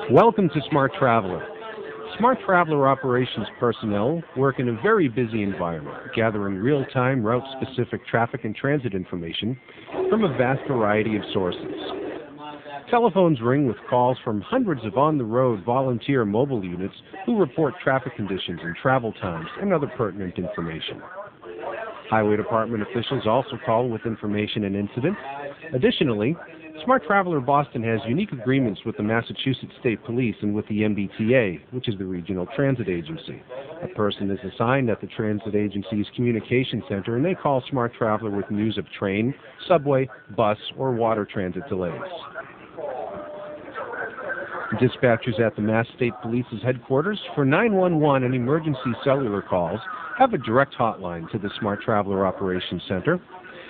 Welcome to SmartTraveler. SmartTraveler operations personnel work in a very busy environment, gathering real-time route-specific traffic and transit information from a vast variety of sources. Telephones ring with calls from hundreds of on-the-road volunteer mobile units who report traffic conditions and travel times and other pertinent information. Highway Department officials also call with information and incidents. Additionally, SmartTraveler Boston has unique agreements with the Massachusetts State Police and with the MBTA, which is the regional transit agency. A person is assigned at the transit agency's communication center, and they call SmartTraveler with news of train, subway, bus, or water transit delays. Dispatchers at the Mass State Police's headquarters for 911 and emergency cellular calls have a direct hotline to the SmartTraveler Operations Center,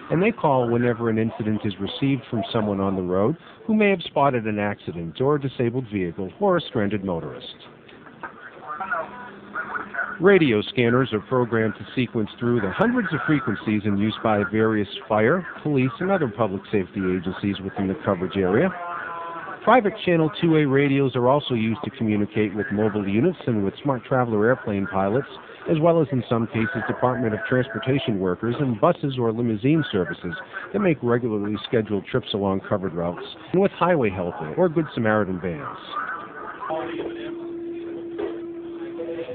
and they call whenever an incident is received from someone on the road who may have spotted an accident or a disabled vehicle or a stranded motorist. Radio scanners are programmed to sequence through the hundreds of frequencies in use by various fire, police, and other public safety agencies within the coverage area. Private Channel 2A radios are also used to communicate with mobile units and with SmartTraveler airplane pilots, as well as in some cases Department of Transportation workers and buses or limousine services that make regularly scheduled trips along covered routes, and with highway help or Good Samaritan vans.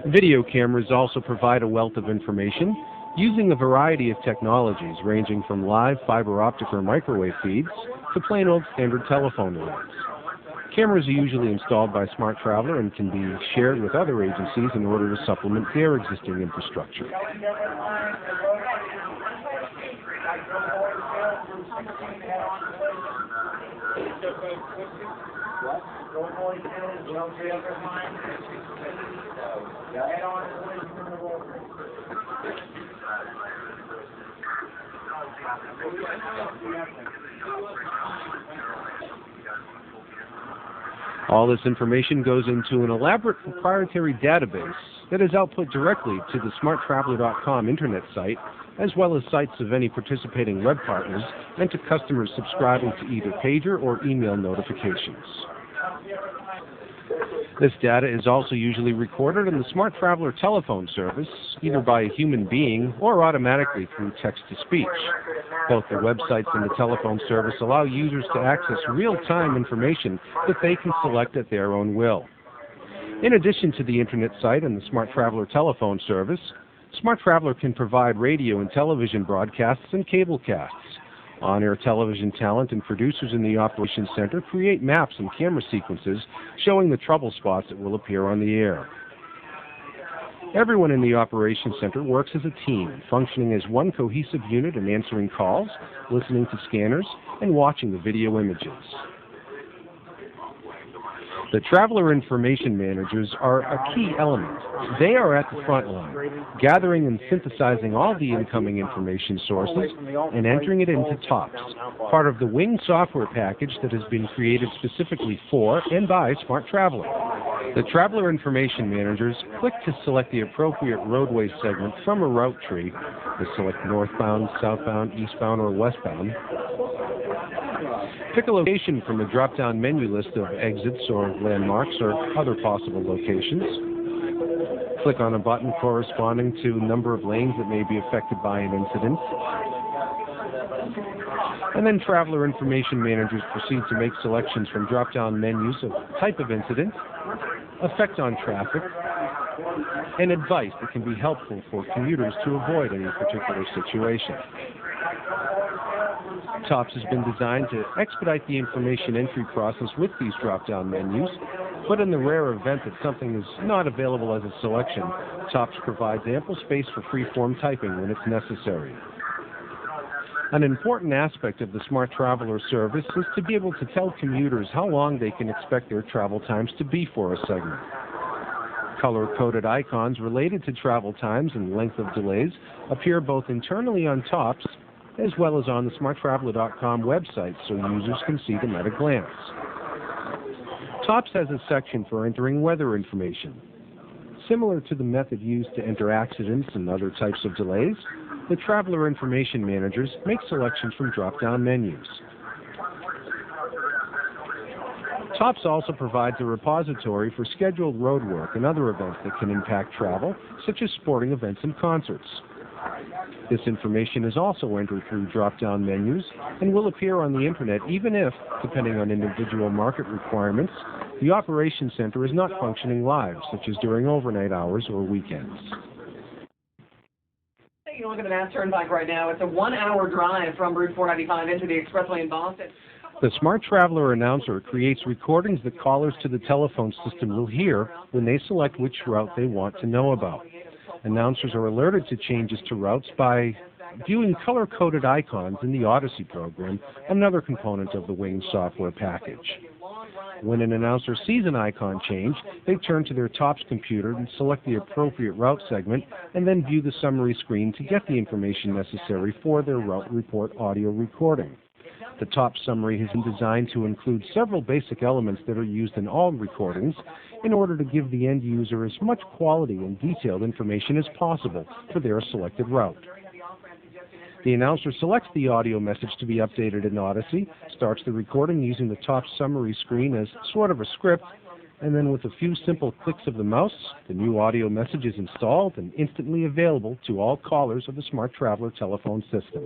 Video cameras also provide a wealth of information using a variety of technologies ranging from live fiber optic or microwave feeds to plain old standard telephone lines. Cameras are usually installed by SmartTraveler and can be shared with other agencies in order to supplement their existing infrastructure. All this information goes into an elaborate proprietary database that is output directly to the SmartTraveler.com internet site, as well as sites of any participating web partners, and to customers subscribing to either pager or email notifications. This data is also usually recorded in the SmartTraveler telephone service, either by a human being or automatically through text-to-speech. Both the websites and the telephone service allow users to access real-time information that they can select at their own will. In addition to the internet site and the SmartTraveler telephone service, SmartTraveler can provide radio and television broadcasts and cablecasts. On-air television talent and producers in the Operations Center create maps and camera sequences showing the trouble spots that will appear on the air. Everyone in the Operations Center works as a team, functioning as one cohesive unit and answering calls, listening to scanners, and watching the video images. The Traveler Information Managers are a key element. They are at the front line, gathering and synthesizing all the incoming information sources and entering it into TOPS, part of the Wing software package that has been created specifically for and by SmartTraveler. The Traveler Information Managers click to select the appropriate roadway segment from a route tree to select northbound, southbound, eastbound, or westbound. Pick a location from a drop-down menu list of exits or landmarks or other possible locations. Click on a button corresponding to the number of lanes that may be affected by an incident. And then Traveler Information Managers proceed to make selections from drop-down menus of type of incident, effect on traffic, and advice that can be helpful for commuters to avoid any particular situation. TOPS has been designed to expedite the information entry process with these drop-down menus, but in the rare event that something is not available as a selection, TOPS provides ample space for free-form typing when it's necessary. An important aspect of the SmartTraveler service is to be able to tell commuters how long they can expect their travel times to be for a segment. Color-coded icons related to travel times and length of delays appear both internally on TOPS as well as on the SmartTraveler.com website so users can see them at a glance. TOPS has a section for entering weather information. Similar to the method used to enter accidents and other types of delays, the Traveler Information Managers make selections from drop-down menus. TOPS also provides a repository for scheduled road work and other events that can impact travel, such as sporting events and concerts. This information is also entered through drop-down menus and will appear on the Internet even if, depending on individual market requirements, the Operations Center is not functioning live, such as during overnight hours or weekends. Taking a look at the Mass Turnpike right now. It's a 1-hour drive from Route 495 into the expressway in Boston. The SmarTraveler announcer creates recordings that callers to the telephone system will hear when they select which route they want to know about. Announcers are alerted to changes to routes by viewing color-coded icons in the Odyssey program, another component of the Wing software package. When an announcer sees an icon change, they turn to their TOPS computer and select the appropriate route segment and then view the summary screen to get the information necessary for their route report audio recording. The TOPS summary has been designed to include several basic elements that are used in all recordings in order to give the end user as much quality and detailed information as possible for their selected route. The announcer selects the audio message to be updated in Odyssey, starts the recording using the TOPS summary screen as sort of a script, and then with a few simple clicks of the mouse, the new audio message is installed and instantly available to all callers of the SmartTraveler telephone system.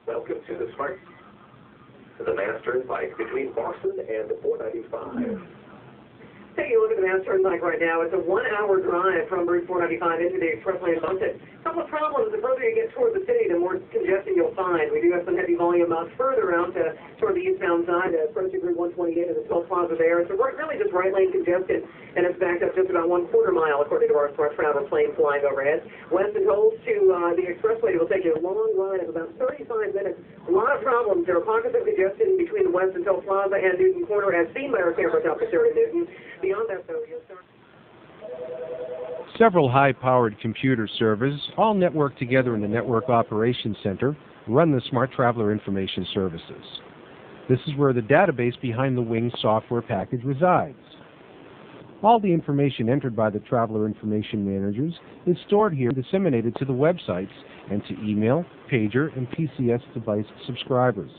Welcome to the Mass Turnpike between Boston and 495. Taking a look at the Mass Turnpike right now. It's a 1-hour drive from Route 495 into the expressway in Boston. A couple of problems. The further you get toward the city, the more congestion you'll find. We do have some heavy volume further out toward the eastbound side, approaching Route 128 and the Toll Plaza there. It's really just right lane congestion, and it's backed up just about 1/4 mile, according to our SmartTraveler plane flying overhead. West and Tolls to the expressway will take you a long ride of about 35 minutes. A lot of problems. There are pockets of congestion between West and Toll Plaza and Newton Corner, as seen by our cameras out there in Newton. Beyond that, though, you'll start. Several high-powered computer servers, all networked together in the Network Operations Center, run the SmartTraveler information services. This is where the database behind the Wing software package resides. All the information entered by the Traveler Information Managers is stored here and disseminated to the websites and to email, pager, and PCS device subscribers.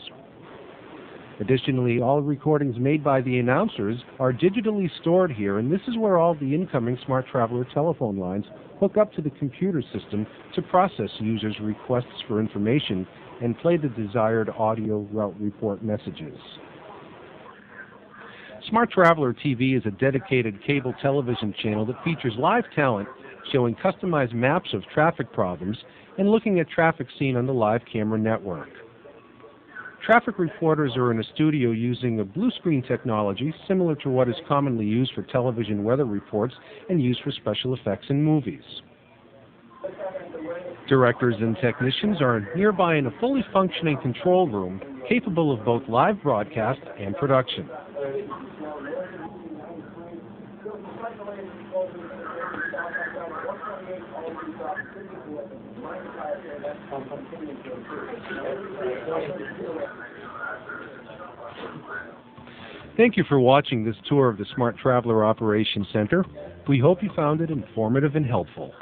Additionally, all recordings made by the announcers are digitally stored here, and this is where all the incoming SmartTraveler telephone lines hook up to the computer system to process users' requests for information and play the desired audio route report messages. SmartTraveler TV is a dedicated cable television channel that features live talent showing customized maps of traffic problems and looking at traffic seen on the live camera network. Traffic reporters are in a studio using a blue screen technology similar to what is commonly used for television weather reports and used for special effects in movies. Directors and technicians are nearby in a fully functioning control room capable of both live broadcast and production. Thank you for watching this tour of the SmartTraveler Operations Center. We hope you found it informative and helpful.